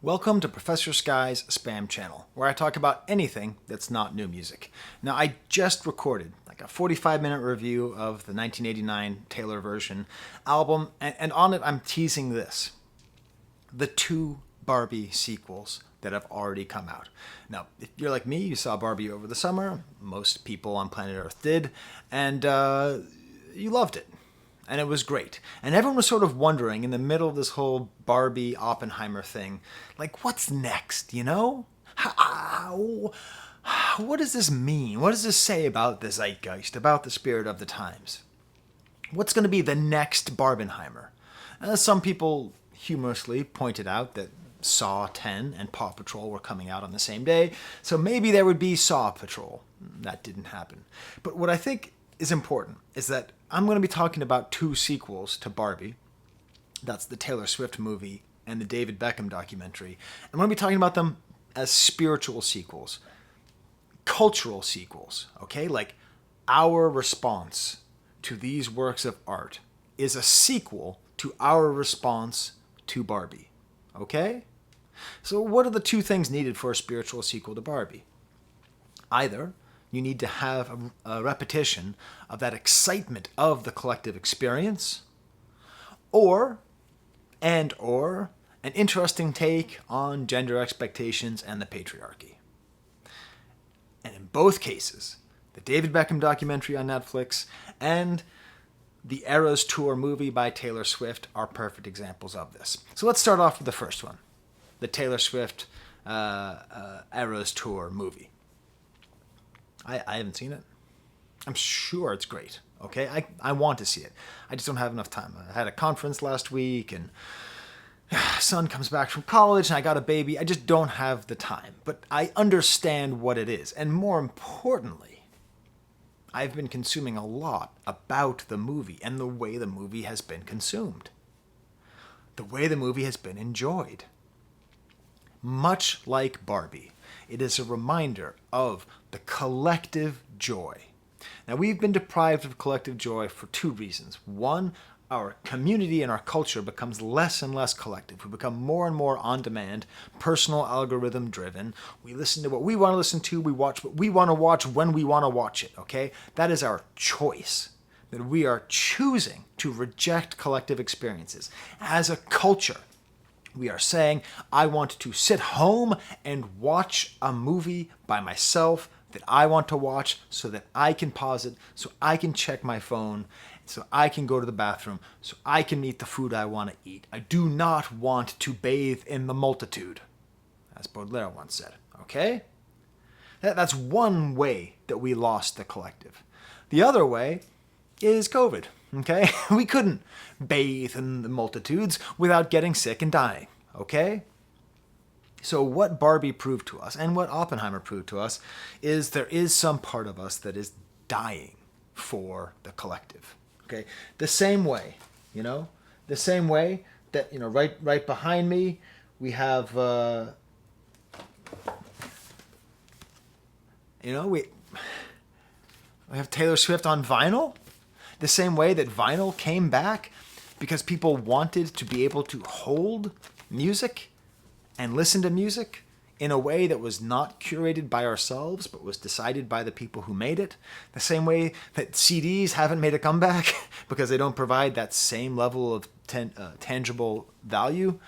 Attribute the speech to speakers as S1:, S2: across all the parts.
S1: Welcome to Professor Sky's Spam Channel, where I talk about anything that's not new music. Now, I just recorded like a 45-minute review of the 1989 Taylor version album, and on it I'm teasing this. The two Barbie sequels that have already come out. Now, if you're like me, you saw Barbie over the summer. Most people on planet Earth did, and you loved it. And it was great. And everyone was sort of wondering in the middle of this whole Barbie Oppenheimer thing, like, what's next, you know? What does this mean? What does this say about the zeitgeist, about the spirit of the times? What's going to be the next Barbenheimer? Some people humorously pointed out that Saw 10 and Paw Patrol were coming out on the same day, so maybe there would be Saw Patrol. That didn't happen. But what I think is important is that I'm going to be talking about two sequels to Barbie. That's the Taylor Swift movie and the David Beckham documentary. I'm going to be talking about them as spiritual sequels, cultural sequels, okay? Like our response to these works of art is a sequel to our response to Barbie, okay? So what are the two things needed for a spiritual sequel to Barbie? Either you need to have a repetition of that excitement of the collective experience, or an interesting take on gender expectations and the patriarchy. And in both cases, the David Beckham documentary on Netflix and the Eras Tour movie by Taylor Swift are perfect examples of this. So let's start off with the first one, the Taylor Swift Eras Tour movie. I haven't seen it. I'm sure it's great, okay? I want to see it. I just don't have enough time. I had a conference last week, and son comes back from college, and I got a baby. I just don't have the time. But I understand what it is. And more importantly, I've been consuming a lot about the movie and the way the movie has been consumed. The way the movie has been enjoyed. Much like Barbie, it is a reminder of the collective joy. Now, we've been deprived of collective joy for two reasons. One, our community and our culture becomes less and less collective. We become more and more on-demand, personal algorithm driven. We listen to what we want to listen to. We watch what we want to watch when we want to watch it, okay? That is our choice. That we are choosing to reject collective experiences. As a culture, we are saying, I want to sit home and watch a movie by myself that I want to watch so that I can pause it, so I can check my phone, so I can go to the bathroom, so I can eat the food I want to eat. I do not want to bathe in the multitude, as Baudelaire once said, okay? That's one way that we lost the collective. The other way is COVID, okay? We couldn't bathe in the multitudes without getting sick and dying, okay? So what Barbie proved to us, and what Oppenheimer proved to us, is there is some part of us that is dying for the collective, okay? The same way, the same way that, right behind me, we have, we have Taylor Swift on vinyl. The same way that vinyl came back because people wanted to be able to hold music and listen to music in a way that was not curated by ourselves, but was decided by the people who made it. The same way that CDs haven't made a comeback because they don't provide that same level of tangible value.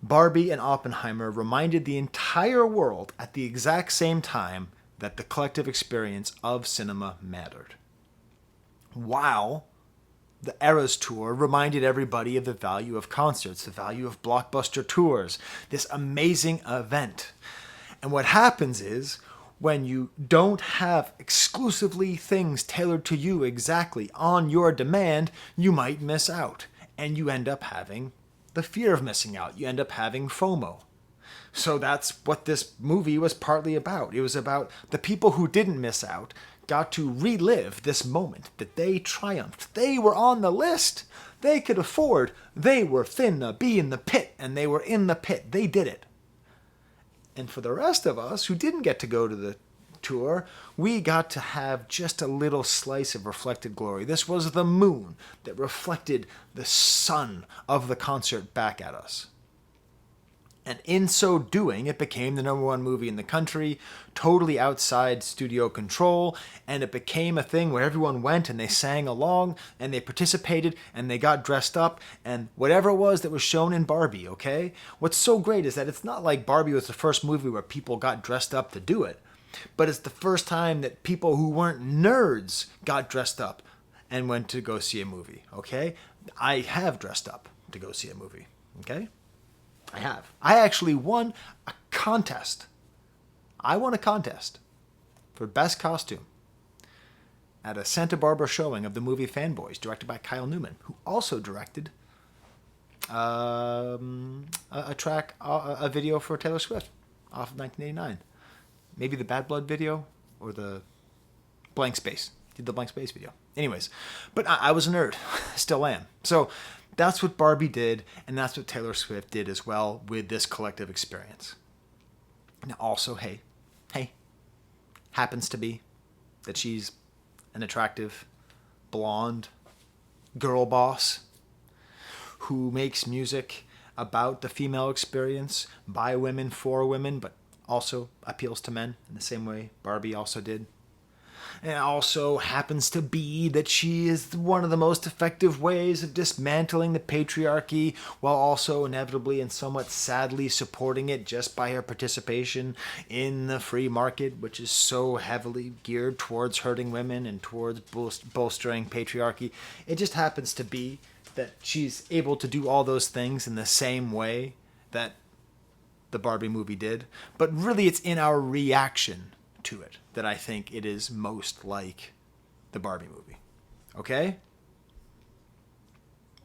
S1: Barbie and Oppenheimer reminded the entire world at the exact same time that the collective experience of cinema mattered. While the Eras Tour reminded everybody of the value of concerts, the value of blockbuster tours, this amazing event. And what happens is, when you don't have exclusively things tailored to you exactly on your demand, you might miss out. And you end up having the fear of missing out. You end up having FOMO. So that's what this movie was partly about. It was about the people who didn't miss out got to relive this moment that they triumphed. They were on the list. They could afford. They were finna be in the pit, and they were in the pit. They did it. And for the rest of us who didn't get to go to the tour, we got to have just a little slice of reflected glory. This was the moon that reflected the sun of the concert back at us. And in so doing, it became the #1 movie in the country, totally outside studio control, and it became a thing where everyone went and they sang along, and they participated, and they got dressed up, and whatever it was that was shown in Barbie, okay? What's so great is that it's not like Barbie was the first movie where people got dressed up to do it, but it's the first time that people who weren't nerds got dressed up and went to go see a movie, okay? I have dressed up to go see a movie, okay? I have. I actually won a contest. I won a contest for best costume at a Santa Barbara showing of the movie Fanboys, directed by Kyle Newman, who also directed a video for Taylor Swift off of 1989. Maybe the Bad Blood video or the Blank Space. Did the Blank Space video. Anyways, but I was a nerd. Still am. So that's what Barbie did, and that's what Taylor Swift did as well with this collective experience. Now also, hey, happens to be that she's an attractive, blonde girl boss who makes music about the female experience by women, for women, but also appeals to men in the same way Barbie also did. And it also happens to be that she is one of the most effective ways of dismantling the patriarchy while also inevitably and somewhat sadly supporting it just by her participation in the free market, which is so heavily geared towards hurting women and towards bolstering patriarchy. It just happens to be that she's able to do all those things in the same way that the Barbie movie did. But really it's in our reaction to it that I think it is most like the Barbie movie. Okay?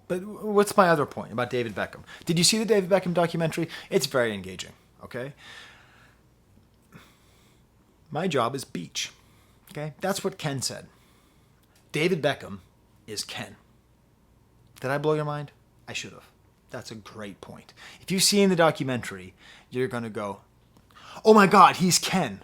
S1: But what's my other point about David Beckham? Did you see the David Beckham documentary? It's very engaging. Okay? My job is beach. Okay? That's what Ken said. David Beckham is Ken. Did I blow your mind? I should have. That's a great point. If you've seen the documentary, you're going to go, oh my God, he's Ken.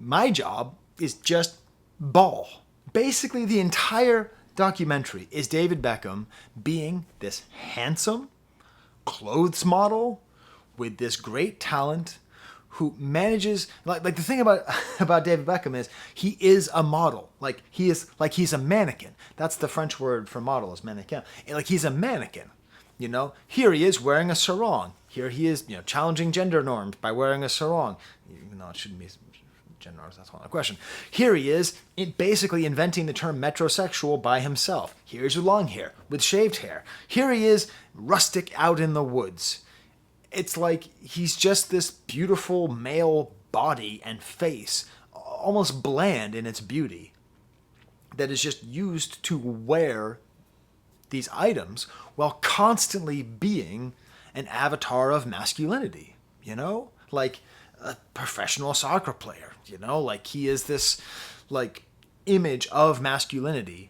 S1: My job is just ball. Basically, the entire documentary is David Beckham being this handsome clothes model with this great talent who manages, like the thing about David Beckham is he is a model. He's a mannequin. That's the French word for model is mannequin. Like he's a mannequin. You know, here he is wearing a sarong. Here he is, challenging gender norms by wearing a sarong. Even though it shouldn't be gender norms, that's not a question. Here he is basically inventing the term metrosexual by himself. Here's with long hair, with shaved hair. Here he is, rustic out in the woods. It's like he's just this beautiful male body and face, almost bland in its beauty, that is just used to wear these items while constantly being an avatar of masculinity, like a professional soccer player, like he is this like image of masculinity.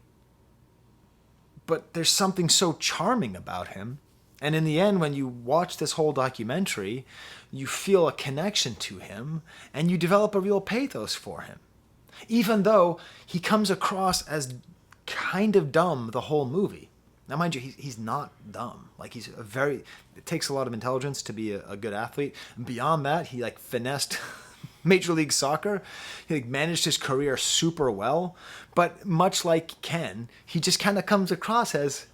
S1: But there's something so charming about him. And in the end, when you watch this whole documentary, you feel a connection to him and you develop a real pathos for him. Even though he comes across as kind of dumb the whole movie. Now, mind you, he's not dumb. Like it takes a lot of intelligence to be a good athlete. And beyond that, he finessed Major League Soccer. He managed his career super well. But much like Ken, he just kind of comes across as,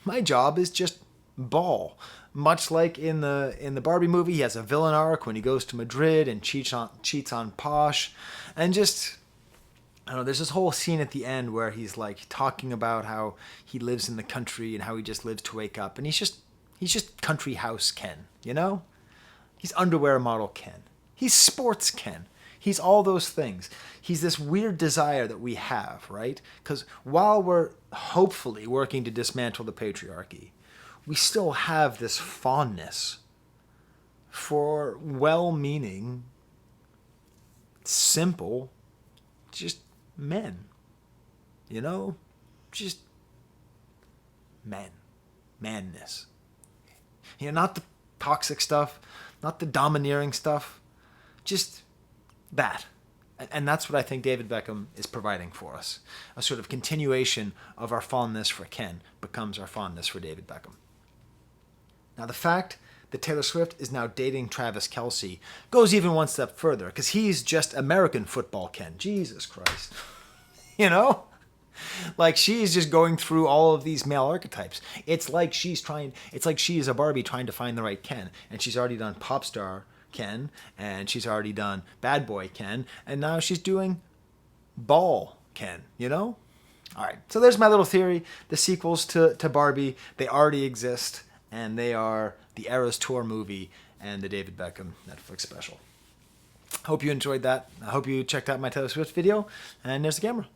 S1: my job is just ball. Much like in the Barbie movie, he has a villain arc when he goes to Madrid and cheats on Posh. And just, I don't know, there's this whole scene at the end where he's talking about how he lives in the country and how he just lives to wake up. And he's just country house Ken, He's underwear model Ken. He's sports Ken. He's all those things. He's this weird desire that we have, right? Because while we're hopefully working to dismantle the patriarchy, we still have this fondness for well-meaning, simple, just men. Just men. Manness. Not the toxic stuff, not the domineering stuff, just that. And that's what I think David Beckham is providing for us. A sort of continuation of our fondness for Ken becomes our fondness for David Beckham. Now, the fact that Taylor Swift is now dating Travis Kelce goes even one step further, because he's just American football Ken. Jesus Christ. You know? Like, she's just going through all of these male archetypes. It's like she is a Barbie trying to find the right Ken. And she's already done pop star Ken, and she's already done bad boy Ken, and now she's doing ball Ken, you know? All right, so there's my little theory. The sequels to Barbie, they already exist, and they are the Eras Tour movie and the David Beckham Netflix special. Hope you enjoyed that. I hope you checked out my Taylor Swift video, and there's the camera.